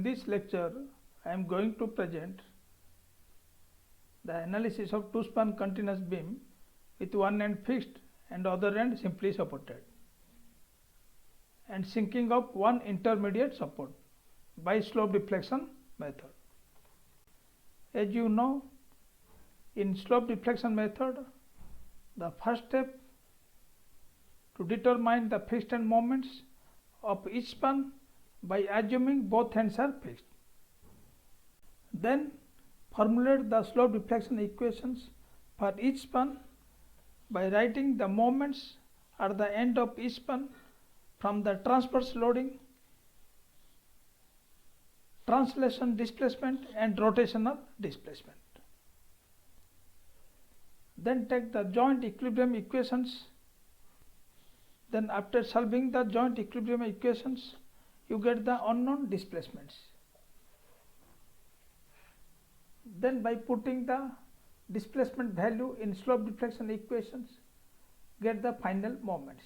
this lecture, I am going to present the analysis of two-span continuous beam with one end fixed and other end simply supported, and sinking of one intermediate support by slope deflection method. As you know, in slope deflection method, the first step to determine the fixed end moments of each span by assuming both ends are fixed. Then formulate the slope deflection equations for each span by writing the moments at the end of each span from the transverse loading, translation displacement and rotational displacement. Then take the joint equilibrium equations. Then after solving the joint equilibrium equations, you get the unknown displacements. Then by putting the displacement value in slope deflection equations, get the final moments.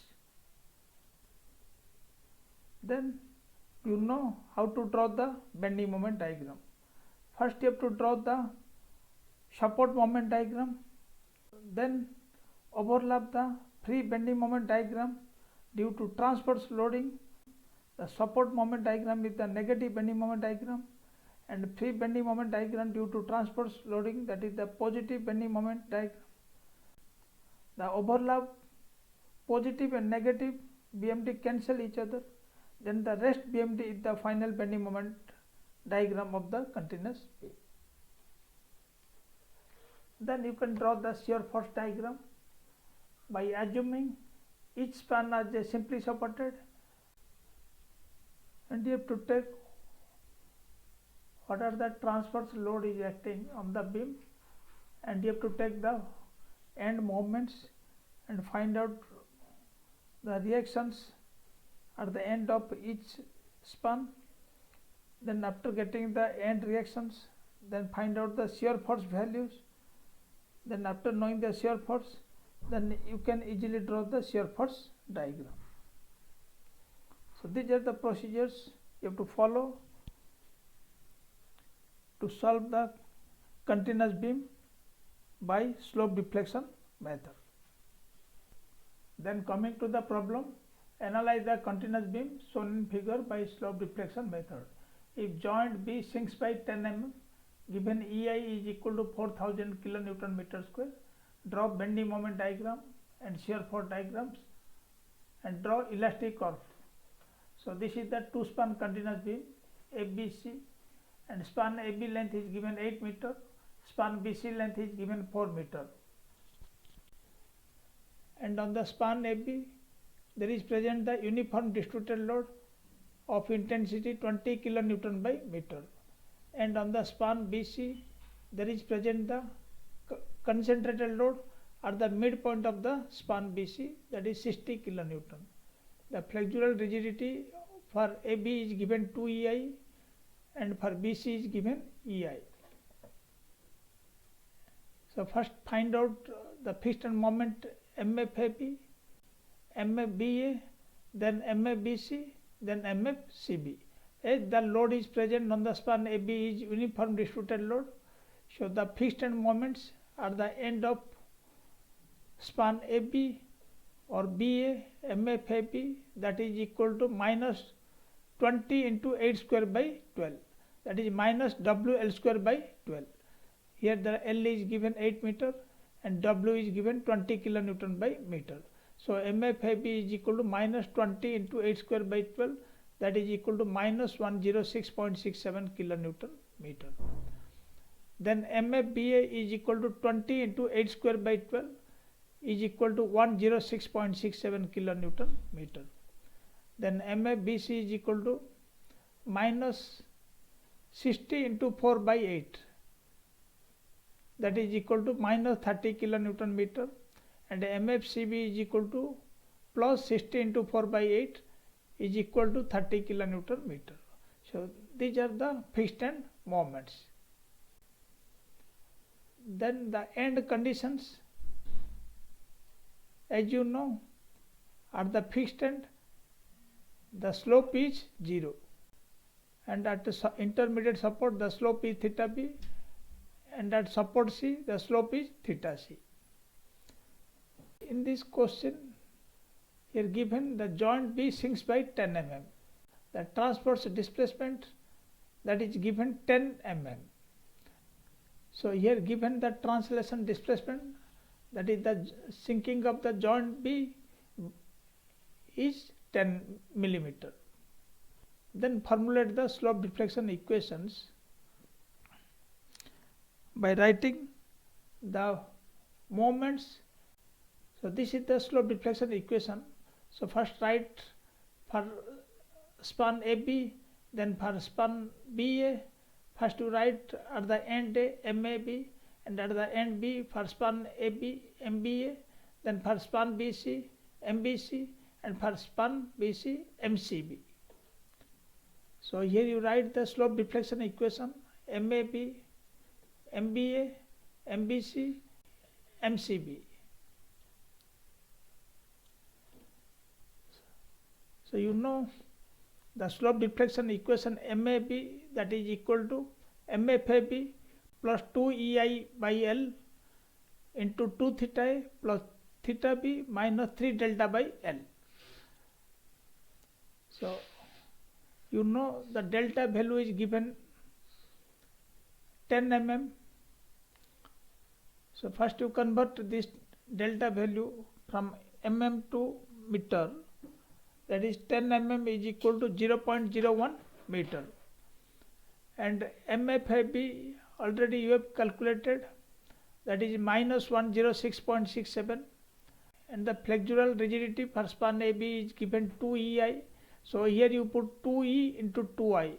Then you know how to draw the bending moment diagram. First you have to draw the support moment diagram, then overlap the free bending moment diagram due to transverse loading, the support moment diagram with the negative bending moment diagram, and free bending moment diagram due to transverse loading, that is the positive bending moment diagram. The overlap positive and negative BMD cancel each other, then the rest BMD is the final bending moment diagram of the continuous beam. Then you can draw the shear force diagram by assuming each span as a simply supported, and you have to take what are the transverse load is acting on the beam, and you have to take the end moments and find out the reactions at the end of each span. Then after getting the end reactions, then find out the shear force values. Then after knowing the shear force, then you can easily draw the shear force diagram. So these are the procedures you have to follow to solve the continuous beam by slope deflection method. Then coming to the problem, analyze the continuous beam shown in figure by slope deflection method. If joint B sinks by 10 mm, given EI is equal to 4000 kN meter square, draw bending moment diagram and shear force diagrams and draw elastic curve. So this is the two span continuous beam ABC, and span AB length is given 8 meter, span BC length is given 4 meter. And on the span AB, there is present the uniform distributed load of intensity 20 kN by meter. And on the span BC, there is present the concentrated load at the midpoint of the span BC, that is 60 kN. The flexural rigidity for AB is given 2 EI and for BC is given EI. So first find out the fixed end moment MFAB, MFBA, then MFBC, then MFCB. As the load is present on the span AB is uniform distributed load, so the fixed end moments at the end of span AB or BA MFAB, that is equal to minus 20 into 8 square by 12, that is minus WL square by 12. Here the L is given 8 meter and W is given 20 kN by meter. So MFAB is equal to minus 20 into 8 square by 12, that is equal to minus 106.67 kN meter. Then MFBA is equal to 20 into 8 square by 12 is equal to 106.67 kN meter. Then MFBC is equal to minus 60 into 4 by 8, that is equal to minus 30 kN meter, and MFCB is equal to plus 60 into 4 by 8 is equal to 30 kN meter. So these are the fixed end moments. Then the end conditions, as you know, at the fixed end the slope is 0 and at the intermediate support the slope is theta b, and at support C the slope is theta c. In this question, here given the joint B sinks by 10 mm. The transverse displacement that is given 10 mm. So here given the translation displacement, that is the sinking of the joint B is 10 millimeter. Then formulate the slope deflection equations by writing the moments. So this is the slope deflection equation. So first write for span AB, then for span BA. First you write at the end A MAB, and at the end B for span AB MBA, then for span BC MBC, and for span BC MCB. So here you write the slope deflection equation MAB, MBA, MBC, MCB. So you know the slope deflection equation MAB, that is equal to MFAB plus 2EI by L into 2 theta A plus theta B minus 3 delta by L. So you know the delta value is given 10 mm. So first you convert this delta value from mm to meter, that is 10 mm is equal to 0.01 meter, and MFAB already you have calculated, that is minus 106.67, and the flexural rigidity for span AB is given 2EI. So here you put 2E into 2I,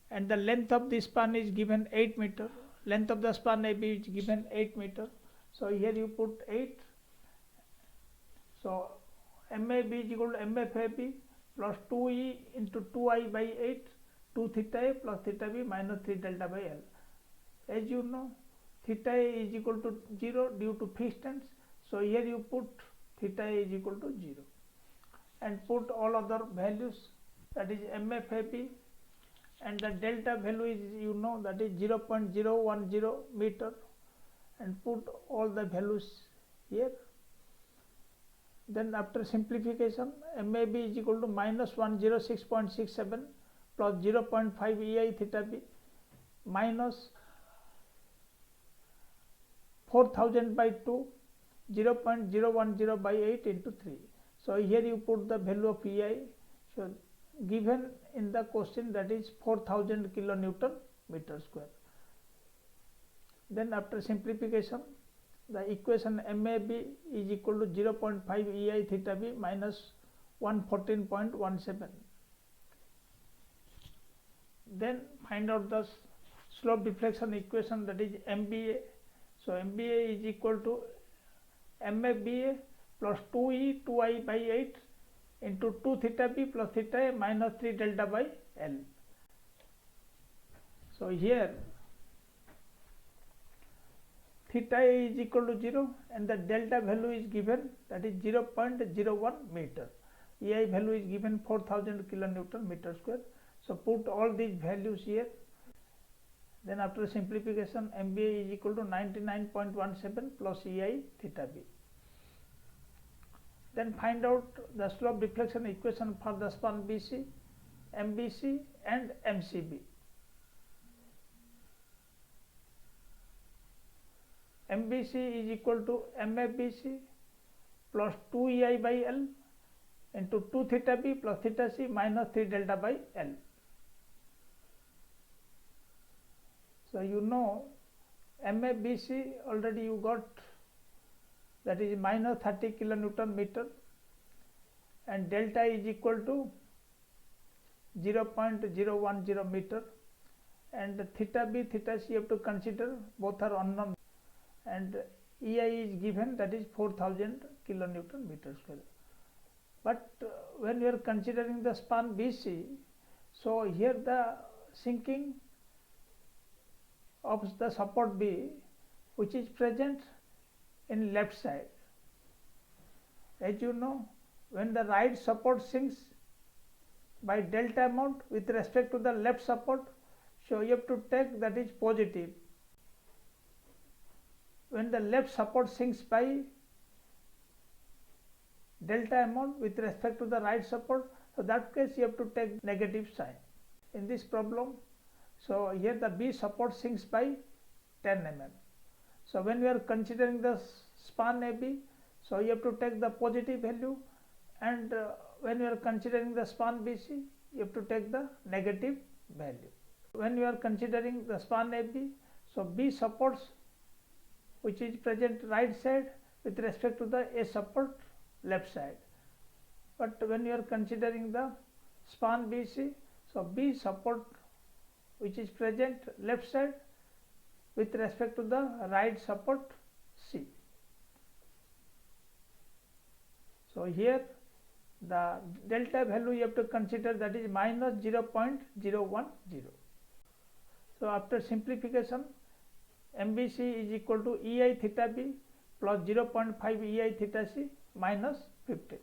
and the length of the span is given 8 meter. Length of the span AB is given 8 meter. So here you put 8. So MAB is equal to MFAB plus 2E into 2I by 8, 2 theta A plus theta B minus 3 delta by L. As you know, theta A is equal to 0 due to fixed ends. So here you put theta A is equal to 0. And put all other values, that is MFAB, and the delta value is, you know, that is 0.010 meter, and put all the values here. Then after simplification, MAB is equal to minus 106.67 plus 0.5 EI theta B minus 4000 by 2, 0.010 by 8 into 3. So here you put the value of EI. So given in the question, that is 4000 kilonewton meter square. Then after simplification, the equation MAB is equal to 0.5 EI theta B minus 114.17. Then find out the slope deflection equation, that is MBA. So MBA is equal to MFBA plus 2E 2I by 8 into 2 theta B plus theta A minus 3 delta by L. So here theta A is equal to 0 and the delta value is given, that is 0.01 meter. EI value is given 4000 kilonewton meter square. So put all these values here. Then after simplification, MBA is equal to 99.17 plus EI theta B. Then find out the slope deflection equation for the span BC, MBC and MCB. MBC is equal to MFBC plus 2EI by L into 2 theta B plus theta C minus 3 delta by L. So you know MFBC already you got, that is minus 30 kilonewton meter, and delta is equal to 0.010 meter, and theta B, theta C you have to consider, both are unknown, and EI is given, that is 4000 kilonewton meter square. But when we are considering the span BC, so here the sinking of the support B, which is present in left side. As you know, when the right support sinks, by delta amount with respect to the left support. So you have to take that is positive. When the left support sinks by delta amount with respect to the right support, so that case you have to take negative sign. In this problem, so here the B support sinks by 10 mm. So when we are considering the span AB, so you have to take the positive value, and when we are considering the span BC, you have to take the negative value. When you are considering the span AB, so B supports which is present right side with respect to the A support left side. But when you are considering the span BC, so B support which is present left side with respect to the right support C. So here the delta value you have to consider, that is minus 0.010. So after simplification, MBC is equal to EI theta B plus 0.5 EI theta C minus 15.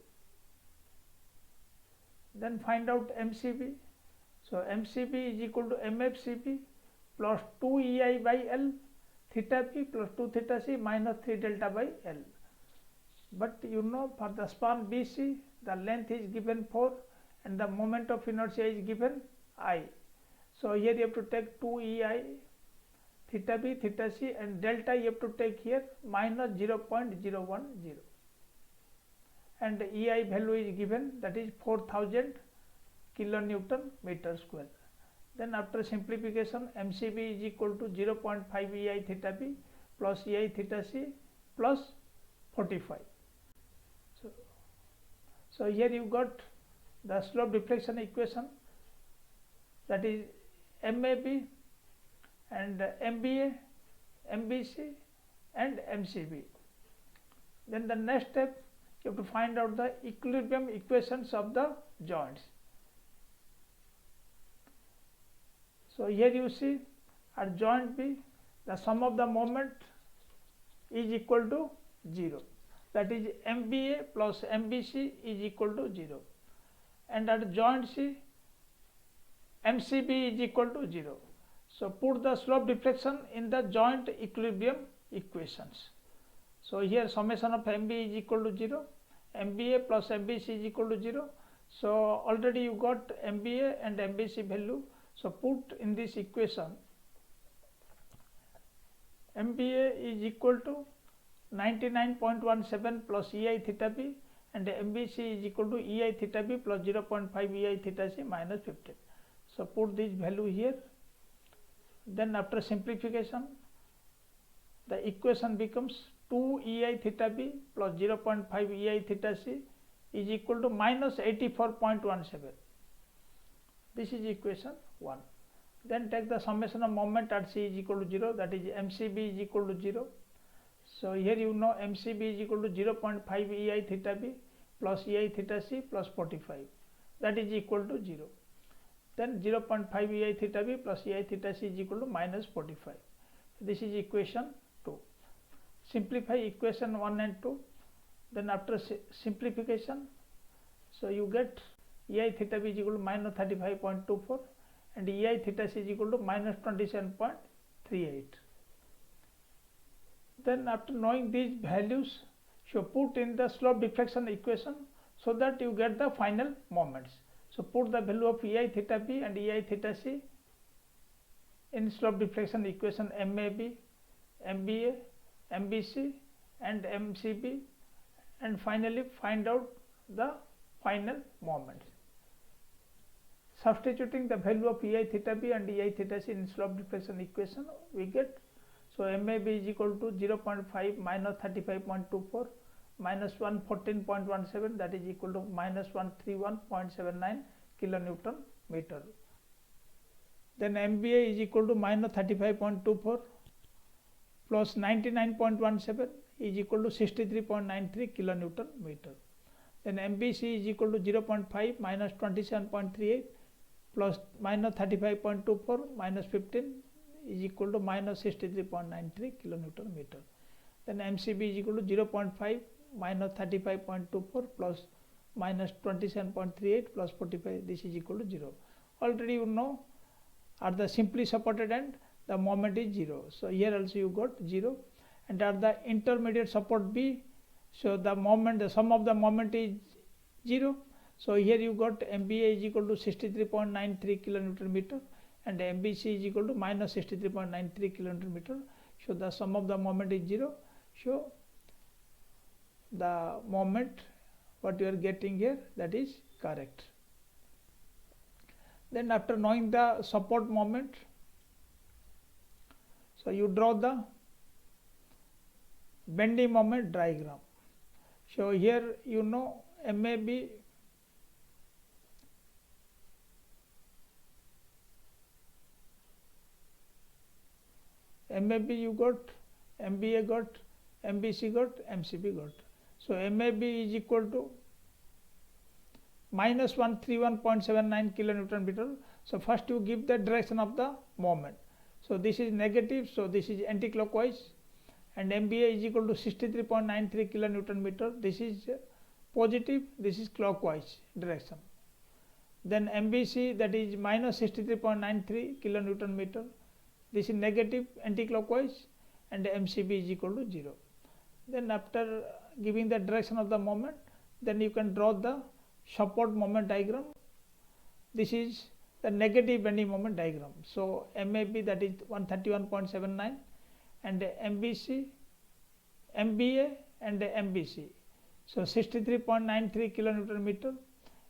Then find out MCB. So MCB is equal to MFCB plus 2 EI by L theta P plus 2 theta C minus 3 delta by L. But you know, for the span BC, the length is given 4 and the moment of inertia is given I. So here you have to take 2 EI theta B theta C, and delta you have to take here minus 0.010, and EI value is given, that is 4000 kilonewton meter square. Then after simplification, MCB is equal to 0.5 EI theta B plus EI theta C plus 45. So here you got the slope deflection equation, that is MAB and MBA, MBC and MCB. Then the next step, you have to find out the equilibrium equations of the joints. So here you see at joint B, the sum of the moment is equal to 0, that is MBA plus MBC is equal to 0, and at joint C, MCB is equal to 0. So put the slope deflection in the joint equilibrium equations. So here summation of MB is equal to 0, MBA plus MBC is equal to 0. So already you got MBA and MBC value. So put in this equation, MBA is equal to 99.17 plus EI theta B, and MBC is equal to EI theta B plus 0.5 EI theta C minus 15. So put this value here. Then after simplification, the equation becomes 2 EI theta B plus 0.5 EI theta C is equal to minus 84.17. This is equation 1. Then take the summation of moment at C is equal to 0, that is MCB is equal to 0. So here you know MCB is equal to 0.5 EI theta B plus EI theta C plus 45, that is equal to 0. Then 0.5 EI theta B plus EI theta C is equal to minus 45. This is equation 2. Simplify equation 1 and 2. Then after simplification, so you get EI theta B is equal to minus 35.24 and EI theta C is equal to minus 27.38. Then after knowing these values, you put in the slope deflection equation so that you get the final moments. So put the value of EI theta B and EI theta C in slope deflection equation MAB, MBA, MBC and MCB, and finally find out the final moments. Substituting the value of EI theta B and EI theta C in slope deflection equation, we get, so MAB is equal to 0.5 minus 35.24 minus 114.17, that is equal to minus 131.79 kilonewton meter. Then MBA is equal to minus 35.24 plus 99.17 is equal to 63.93 kilonewton meter. Then MBC is equal to 0.5 minus 27.38 plus minus 35.24 minus 15 is equal to minus 63.93 kilonewton meter. Then MCB is equal to 0.5 minus 35.24 plus minus 27.38 plus 45, this is equal to 0. Already you know at the simply supported end the moment is 0. So here also you got 0, and at the intermediate support B, so the moment, the sum of the moment is 0. So here you got MBA is equal to 63.93 kilonewton meter and MBC is equal to minus 63.93 kilonewton meter. So the sum of the moment is 0. So the moment what you are getting here, that is correct. Then after knowing the support moment, so you draw the bending moment diagram. So here you know MAB you got, MBA got, MBC got, MCB got. So MAB is equal to minus 131.79 kilonewton meter. So first you give the direction of the moment. So this is negative, so this is anti-clockwise, and MBA is equal to 63.93 kilonewton meter. This is positive, this is clockwise direction. Then MBC, that is minus 63.93 kilonewton meter. This is negative, anti-clockwise, and MCB is equal to 0. Then after giving the direction of the moment, then you can draw the support moment diagram. This is the negative bending moment diagram. So MAB, that is 131.79, and MBC, MBA and MBC, so 63.93 kilonewton meter,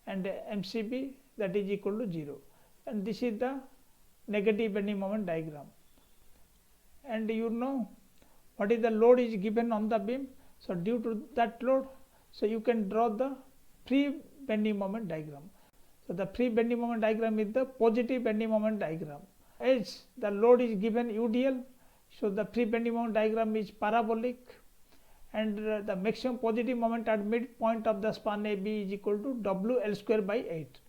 and MCB, that is equal to 0. And this is the negative bending moment diagram. And you know what is the load is given on the beam. So due to that load, so you can draw the free bending moment diagram. So the free bending moment diagram is the positive bending moment diagram. As the load is given UDL, so the free bending moment diagram is parabolic, and the maximum positive moment at midpoint of the span AB is equal to WL square by 8.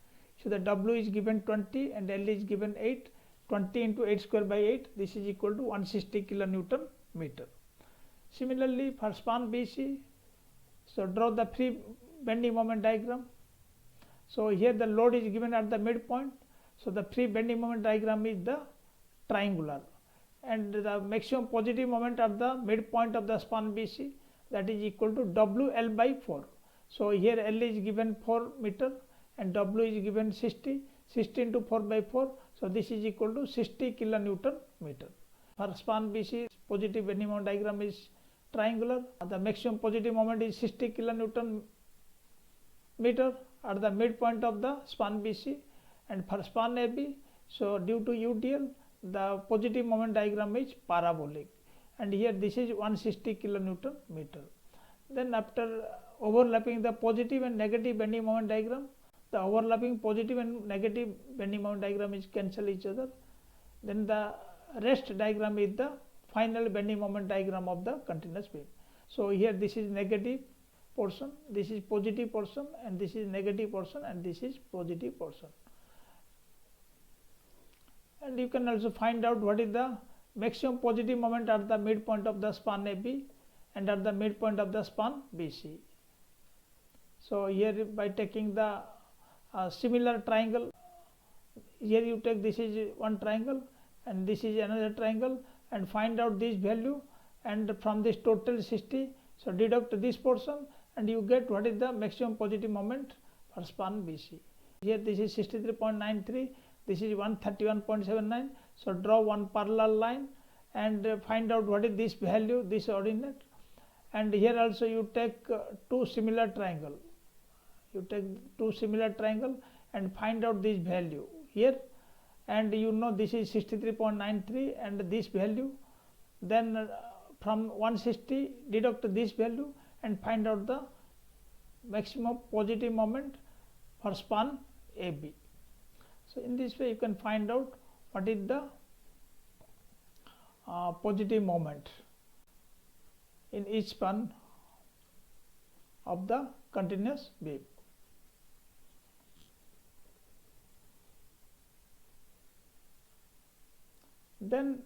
So the W is given 20 and L is given 8. 20 into 8 square by 8, this is equal to 160 kilonewton meter. Similarly for span BC, so draw the free bending moment diagram. So here the load is given at the midpoint, so the free bending moment diagram is the triangular, and the maximum positive moment at the midpoint of the span BC, that is equal to WL by 4. So here L is given 4 meter and W is given 60 into 4 by 4, so this is equal to 60 kilonewton meter. For span BC, positive bending moment diagram is triangular. The maximum positive moment is 60 kilonewton meter at the midpoint of the span BC, and for span AB, so due to UDL, the positive moment diagram is parabolic, and here this is 160 kilonewton meter. Then after overlapping the positive and negative bending moment diagram, the overlapping positive and negative bending moment diagram is cancel each other. Then the rest diagram is the final bending moment diagram of the continuous beam. So here this is negative portion, this is positive portion, and this is negative portion, and this is positive portion. And you can also find out what is the maximum positive moment at the midpoint of the span AB and at the midpoint of the span BC. So here by taking the similar triangle, here you take, this is one triangle and this is another triangle, and find out this value, and from this total 60, so deduct this portion and you get what is the maximum positive moment for span BC. Here this is 63.93, this is 131.79, so draw one parallel line and find out what is this value, this ordinate, and here also you take two similar triangle. You take two similar triangle and find out this value here, and you know this is 63.93 and this value, then from 160 deduct this value and find out the maximum positive moment for span AB. So in this way you can find out what is the positive moment in each span of the continuous beam. Then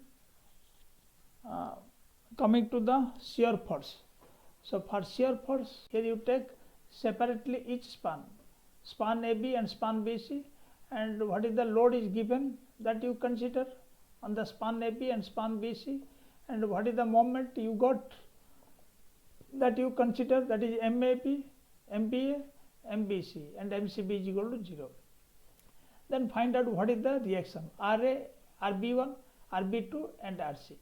coming to the shear force. So for shear force, here you take separately each span AB and span BC, and what is the load is given that you consider on the span AB and span BC, and what is the moment you got that you consider, that is MAB, MBA, MBC, and MCB is equal to 0. Then find out what is the reaction RA, RB1, RB2 and RC.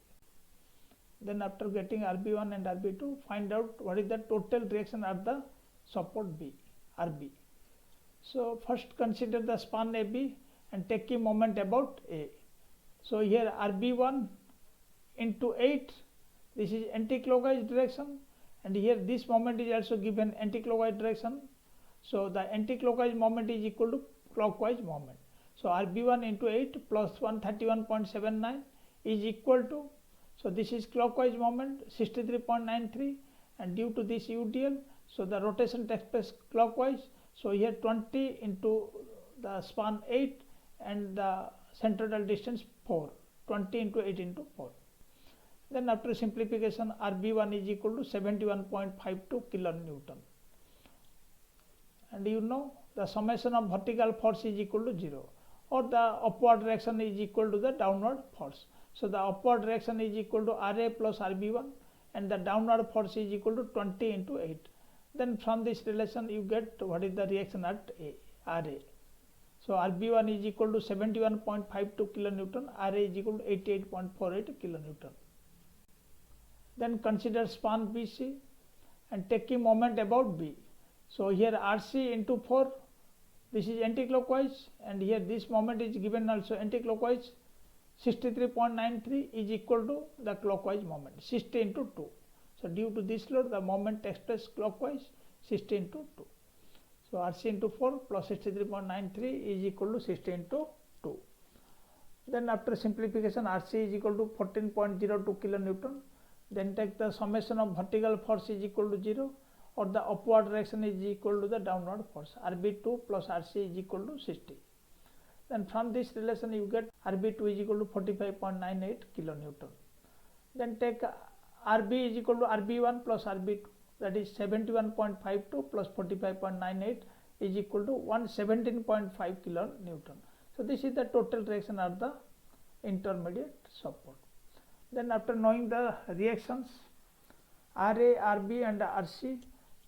Then after getting RB1 and RB2, find out what is the total reaction at the support B, RB. So first consider the span AB and take a moment about A. So here RB1 into 8, this is anti-clockwise direction, and here this moment is also given anti-clockwise direction. So the anti-clockwise moment is equal to clockwise moment. So RB1 into 8 plus 131.79 is equal to, so this is clockwise moment 63.93, and due to this UDL, so the rotation takes place clockwise. So here 20 into the span 8 and the centroidal distance 4, 20 into 8 into 4. Then after simplification, RB1 is equal to 71.52 kilonewton, and you know the summation of vertical force is equal to 0, or the upward direction is equal to the downward force. So the upward direction is equal to RA plus RB1, and the downward force is equal to 20 into 8. Then from this relation you get what is the reaction at A, RA. So RB1 is equal to 71.52 kilonewton, RA is equal to 88.48 kilonewton. Then consider span BC and take a moment about B. So here RC into 4, this is anti-clockwise, and here this moment is given also anti-clockwise. 63.93 is equal to the clockwise moment, 60 into 2. So due to this load, the moment takes place clockwise, 60 into 2. So RC into 4 plus 63.93 is equal to 60 into 2. Then after simplification, RC is equal to 14.02 kilonewton. Then take the summation of vertical force is equal to 0, or the upward direction is equal to the downward force. RB2 plus RC is equal to 60. Then from this relation you get RB2 is equal to 45.98 kilonewton. Then take RB is equal to RB1 plus RB2, that is 71.52 plus 45.98 is equal to 117.5 kilonewton. So this is the total reaction at the intermediate support. Then after knowing the reactions RA, RB and RC,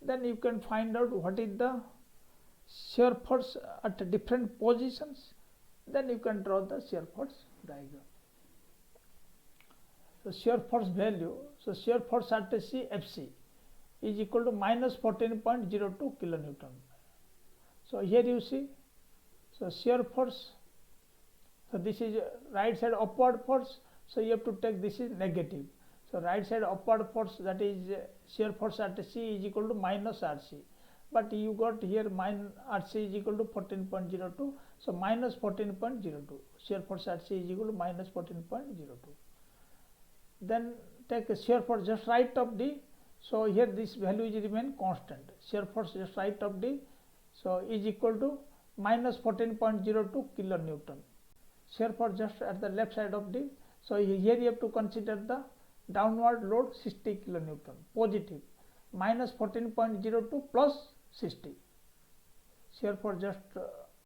then you can find out what is the shear force at different positions. Then you can draw the shear force diagram. So shear force value, so shear force at C, FC is equal to minus 14.02 kilonewton. So here you see, so shear force, so this is right side upward force, so you have to take this is negative. So right side upward force, that is shear force at C is equal to minus RC, but you got here minus RC is equal to 14.02, so minus 14.02, shear force at C is equal to minus 14.02. Then take a shear force just right of D, so here this value is remain constant. Shear force just right of D, so is equal to minus 14.02 kilonewton. Shear force just at the left side of D, so here you have to consider the downward load 60 kilonewton positive, minus 14.02 plus 60. Shear force just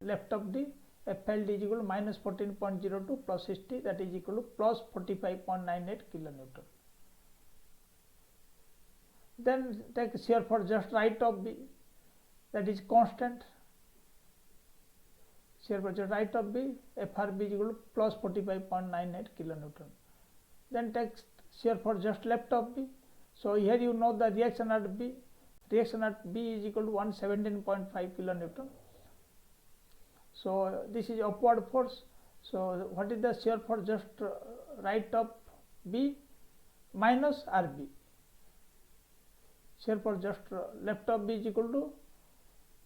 left of D, FLD is equal to minus 14.02 plus 60, that is equal to plus 45.98 kilonewton. Then take shear force just right of B, that is constant. Shear force just right of B, FRB is equal to plus 45.98 kilonewton. Then take shear force just left of B. So here you know the reaction at B. Reaction at B is equal to 117.5 kilonewton. So this is upward force. So what is the shear force just right of B minus RB? Shear force just left of B is equal to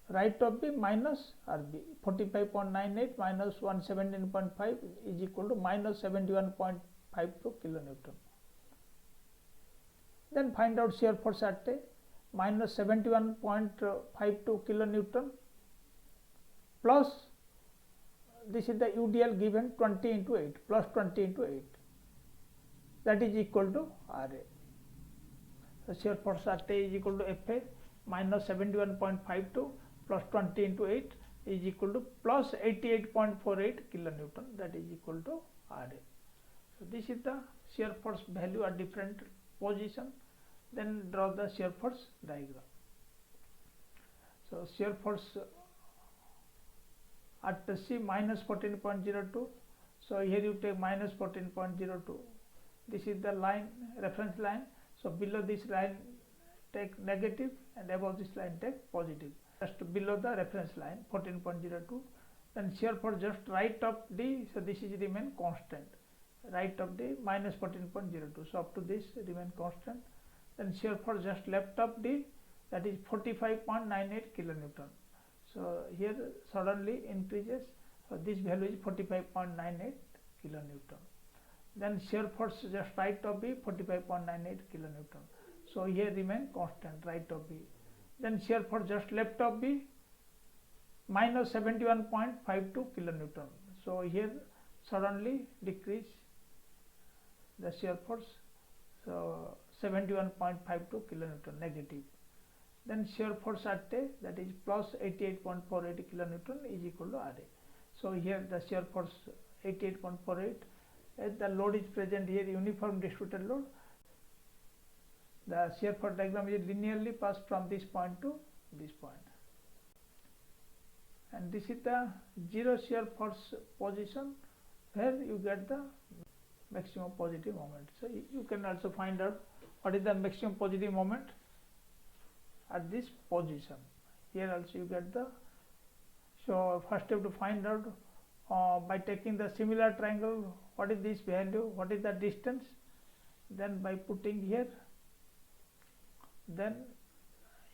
right of B minus RB. 45.98 minus 117.5 is equal to minus 71.52 kilonewton. Then find out shear force at A, minus 71.52 kilonewton plus this is the UDL given 20 into 8 plus 20 into 8, that is equal to RA. So shear force at A is equal to FA minus 71.52 plus 20 into 8 is equal to plus 88.48 kilonewton, that is equal to Ra. So this is the shear force value at different position. Then draw the shear force diagram. So shear force at C minus 14.02. So here you take minus 14.02. This is the line, reference line. So below this line take negative and above this line take positive. Just below the reference line 14.02. Then shear force just right of D. So this is remain constant. Right of D minus 14.02. So up to this remain constant. Then shear force just left of D, that is 45.98 kilonewton. So here suddenly increases. So this value is 45.98 kilonewton. Then shear force just right of B 45.98 kilonewton. So here remain constant right of B. Then shear force just left of B minus 71.52 kilonewton. So here suddenly decrease the shear force. So 71.52 kilonewton negative. Then shear force at A, that is plus 88.48 kilonewton, is equal to Ra. So here the shear force 88.48, as the load is present here, uniform distributed load. The shear force diagram is linearly passed from this point to this point. And this is the zero shear force position where you get the maximum positive moment. So you can also find out what is the maximum positive moment at this position. Here also you get the, so first you have to find out by taking the similar triangle, what is this value, what is the distance, then by putting here, then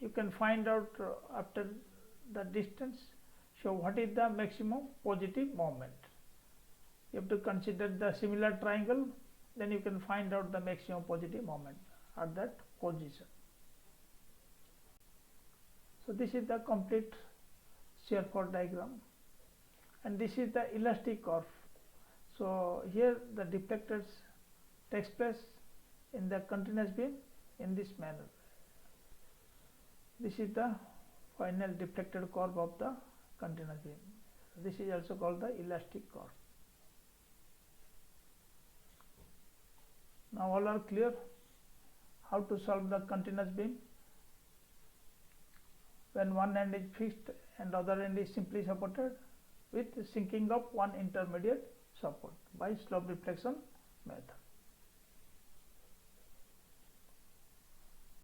you can find out after the distance, so what is the maximum positive moment. You have to consider the similar triangle, then you can find out the maximum positive moment at that position. So this is the complete shear force diagram, and this is the elastic curve. So here the deflectors takes place in the continuous beam in this manner. This is the final deflected curve of the continuous beam. This is also called the elastic curve. Now all are clear how to solve the continuous beam when one end is fixed and other end is simply supported with sinking of one intermediate support by slope deflection method.